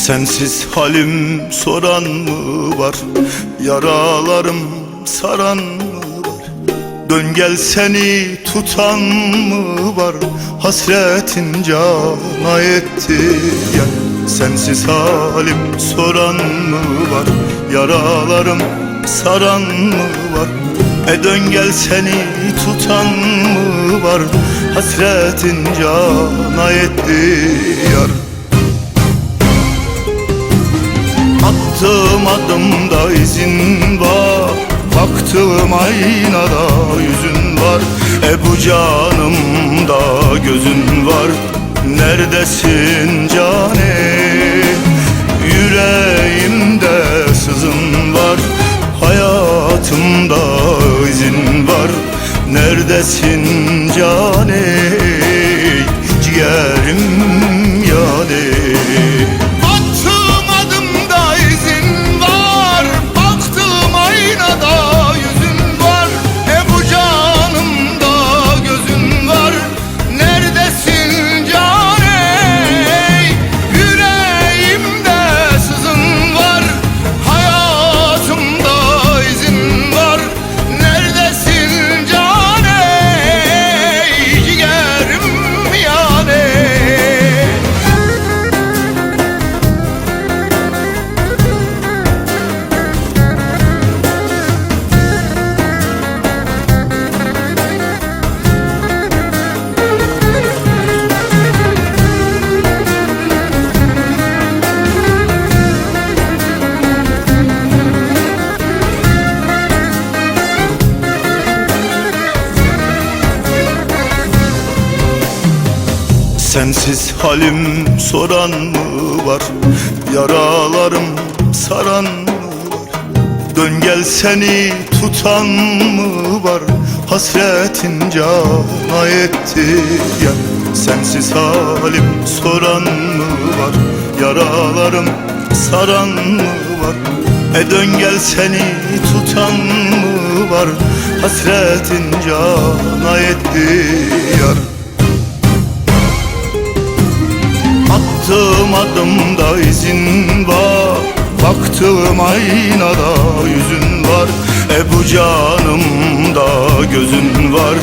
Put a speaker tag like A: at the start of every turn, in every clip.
A: Sensiz halim soran mı var? Yaralarım saran mı var? Dön gel seni tutan mı var? Hasretin cana etti ya. Sensiz halim soran mı var? Yaralarım saran mı var? Dön gel seni tutan mı var? Hasretin cana etti yar. Attığım adımda izin var, baktığım aynada yüzün var. Bu canımda gözün var, neredesin cane? Yüreğimde sızın var, hayatımda izin var. Neredesin cane? Ciğerim yani. Sensiz halim soran mı var? Yaralarım saran mı var? Dön gel seni tutan mı var? Hasretin cana etti ya. Sensiz halim soran mı var? Yaralarım saran mı var? Dön gel seni tutan mı var? Hasretin cana etti yar. Attığım adımda izin var, baktığım aynada yüzün var. Bu canımda gözün var,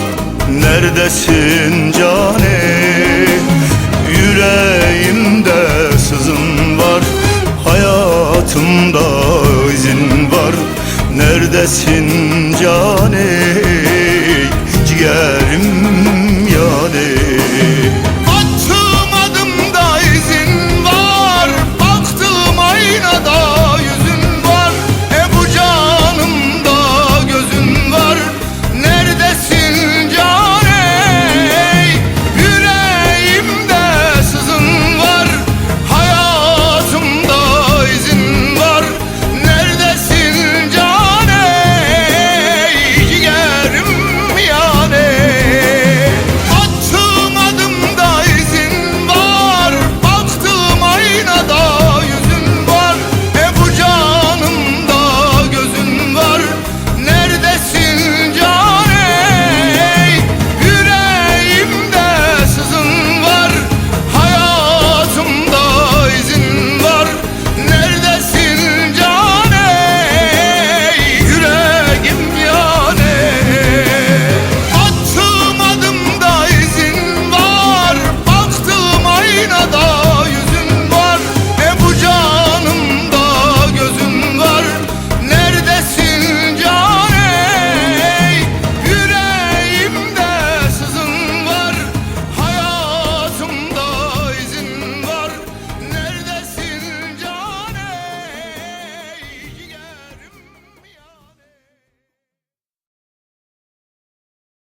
A: neredesin cane? Yüreğimde sızın var, hayatımda izin var. Neredesin